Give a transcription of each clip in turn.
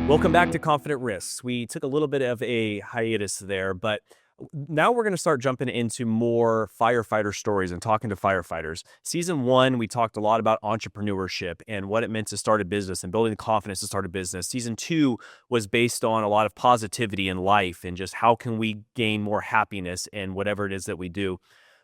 Welcome back to Confident Risks. We took a little bit of a hiatus there, but now we're going to start jumping into more firefighter stories and talking to firefighters. Season one, we talked a lot about entrepreneurship and what it meant to start a business and building the confidence to start a business. Season two was based on a lot of positivity in life and just how can we gain more happiness in whatever it is that we do.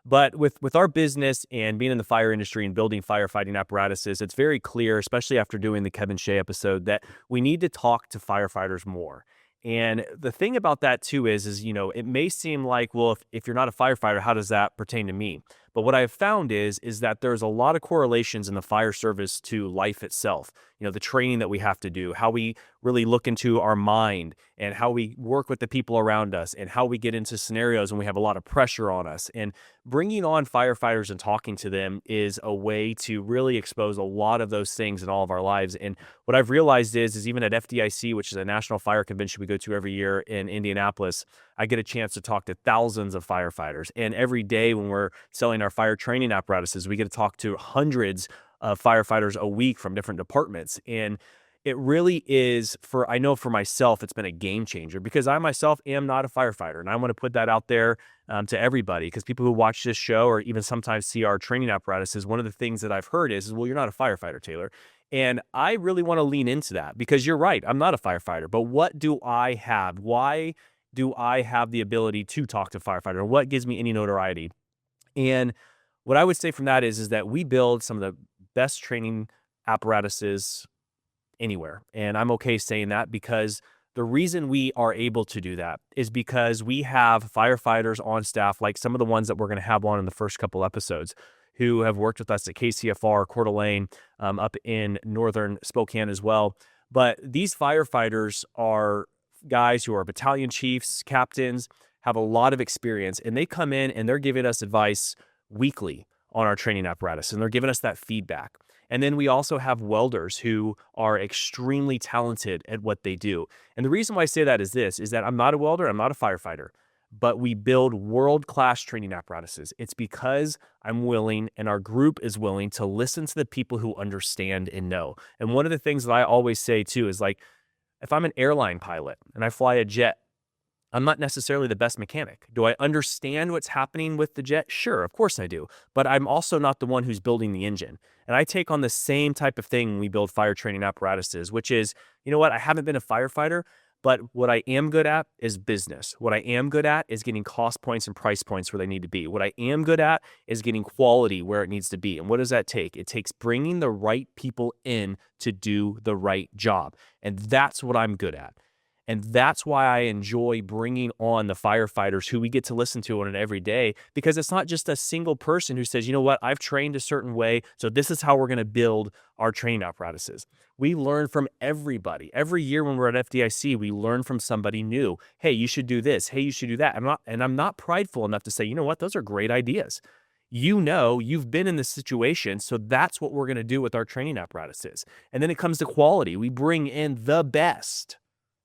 But with our business and being in the fire industry and building firefighting apparatuses, it's very clear, especially after doing the Kevin Shea episode, that we need to talk to firefighters more. And the thing about that too is it may seem like, well, if you're not a firefighter, how does that pertain to me? But what I've found is that there's a lot of correlations in the fire service to life itself. The training that we have to do, how we really look into our mind and how we work with the people around us and how we get into scenarios when we have a lot of pressure on us. And bringing on firefighters and talking to them is a way to really expose a lot of those things in all of our lives. And what I've realized is even at FDIC, which is a national fire convention we go to every year in Indianapolis, I get a chance to talk to thousands of firefighters. And every day when we're selling our fire training apparatuses, we get to talk to hundreds of firefighters a week from different departments. And it really is, I know for myself, it's been a game changer because I myself am not a firefighter. And I want to put that out there to everybody, because people who watch this show or even sometimes see our training apparatuses, one of the things that I've heard is, well, you're not a firefighter, Taylor. And I really want to lean into that because you're right. I'm not a firefighter, but what do I have? Why do I have the ability to talk to a firefighter? What gives me any notoriety? And what I would say from that is that we build some of the best training apparatuses anywhere. And I'm okay saying that because the reason we are able to do that is because we have firefighters on staff, like some of the ones that we're going to have on in the first couple episodes, who have worked with us at KCFR, Coeur d'Alene, up in northern Spokane as well. But these firefighters are guys who are battalion chiefs, captains, have a lot of experience, and they come in and they're giving us advice weekly on our training apparatus, and they're giving us that feedback. And then we also have welders who are extremely talented at what they do. And the reason why I say that is that I'm not a welder, I'm not a firefighter, but we build world-class training apparatuses. It's because I'm willing and our group is willing to listen to the people who understand and know. And one of the things that I always say too is, like, if I'm an airline pilot and I fly a jet, I'm not necessarily the best mechanic. Do I understand what's happening with the jet? Sure, of course I do. But I'm also not the one who's building the engine. And I take on the same type of thing when we build fire training apparatuses, which is, you know what, I haven't been a firefighter, but what I am good at is business. What I am good at is getting cost points and price points where they need to be. What I am good at is getting quality where it needs to be. And what does that take? It takes bringing the right people in to do the right job. And that's what I'm good at. And that's why I enjoy bringing on the firefighters who we get to listen to on it every day, because it's not just a single person who says, you know what, I've trained a certain way, so this is how we're going to build our training apparatuses. We learn from everybody. Every year when we're at FDIC, we learn from somebody new. Hey, you should do this. Hey, you should do that. I'm not prideful enough to say, you know what, those are great ideas. You've been in this situation, so that's what we're going to do with our training apparatuses. And then it comes to quality. We bring in the best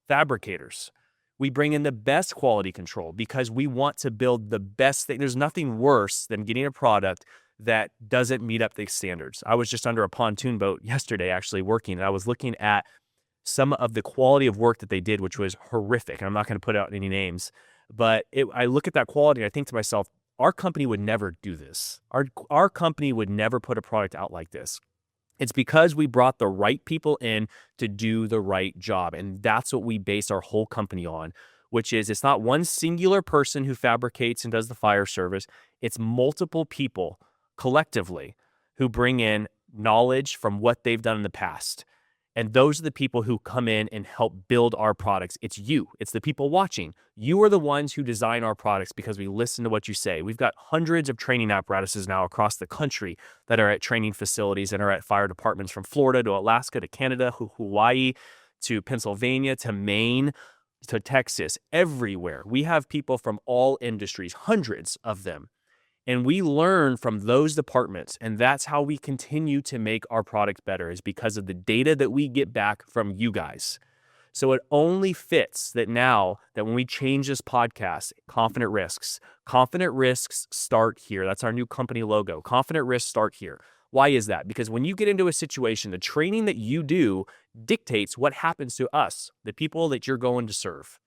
fabricators. We bring in the best quality control because we want to build the best thing. There's nothing worse than getting a product that doesn't meet up the standards. I was just under a pontoon boat yesterday actually working, and I was looking at some of the quality of work that they did, which was horrific. And I'm not going to put out any names, but I look at that quality and I think to myself, our company would never do this. Our company would never put a product out like this. It's because we brought the right people in to do the right job. And that's what we base our whole company on, which is it's not one singular person who fabricates and does the fire service. It's multiple people collectively who bring in knowledge from what they've done in the past. And those are the people who come in and help build our products. It's you. It's the people watching. You are the ones who design our products because we listen to what you say. We've got hundreds of training apparatuses now across the country that are at training facilities and are at fire departments from Florida to Alaska to Canada, Hawaii to Pennsylvania to Maine to Texas, everywhere. We have people from all industries, hundreds of them. And we learn from those departments, and that's how we continue to make our product better, is because of the data that we get back from you guys. So it only fits that now that when we change this podcast, Confident Risks start here. That's our new company logo. Confident Risks start here. Why is that? Because when you get into a situation, the training that you do dictates what happens to us, the people that you're going to serve.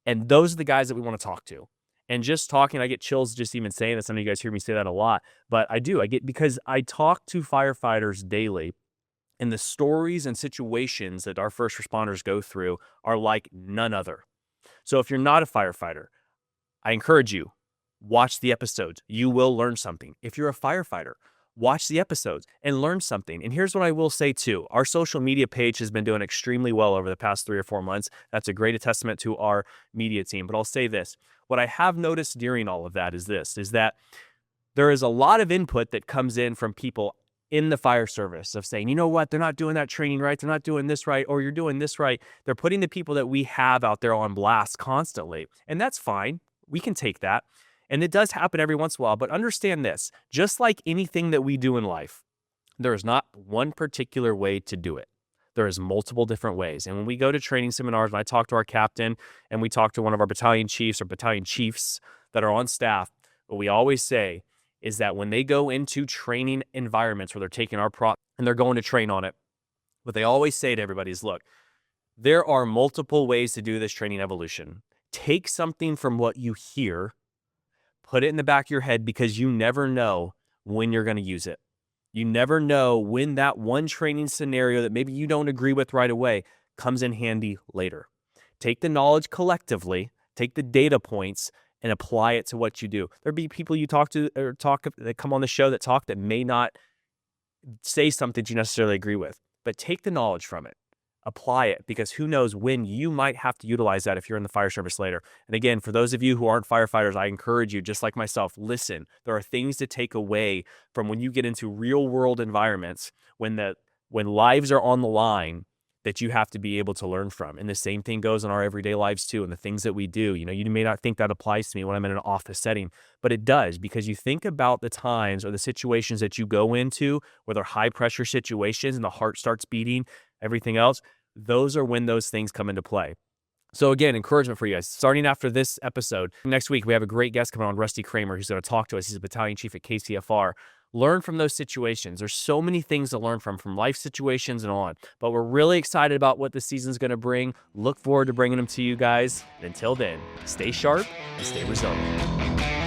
And those are the guys that we want to talk to. And just talking, I get chills just even saying this. I know you guys hear me say that a lot, but I do. Because I talk to firefighters daily, and the stories and situations that our first responders go through are like none other. So if you're not a firefighter, I encourage you, watch the episodes. You will learn something. If you're a firefighter, watch the episodes and learn something. And here's what I will say too. Our social media page has been doing extremely well over the past 3 or 4 months. That's a great testament to our media team. But I'll say this. What I have noticed during all of that is that there is a lot of input that comes in from people in the fire service of saying, you know what, they're not doing that training right. They're not doing this right, or you're doing this right. They're putting the people that we have out there on blast constantly. And that's fine. We can take that. And it does happen every once in a while. But understand this, just like anything that we do in life, there is not one particular way to do it. There is multiple different ways. And when we go to training seminars, when I talk to our captain and we talk to one of our battalion chiefs or battalion chiefs that are on staff, what we always say is that when they go into training environments where they're taking our prop and they're going to train on it, what they always say to everybody is, look, there are multiple ways to do this training evolution. Take something from what you hear, put it in the back of your head, because you never know when you're going to use it. You never know when that one training scenario that maybe you don't agree with right away comes in handy later. Take the knowledge collectively, take the data points, and apply it to what you do. There'll be people you talk to or that come on the show that may not say something that you necessarily agree with, but take the knowledge from it, apply it, because who knows when you might have to utilize that if you're in the fire service later. And again, for those of you who aren't firefighters, I encourage you, just like myself, listen. There are things to take away from when you get into real world environments, when lives are on the line, that you have to be able to learn from. And the same thing goes in our everyday lives too, and the things that we do. You know, you may not think that applies to me when I'm in an office setting, but it does, because you think about the times or the situations that you go into where they're high pressure situations and the heart starts beating, everything else. Those are when those things come into play. So again, encouragement for you guys. Starting after this episode, next week we have a great guest coming on, Rusty Kramer, who's going to talk to us. He's a battalion chief at KCFR. Learn from those situations. There's so many things to learn from life situations and on. But we're really excited about what the season's going to bring. Look forward to bringing them to you guys. And until then, stay sharp and stay resilient.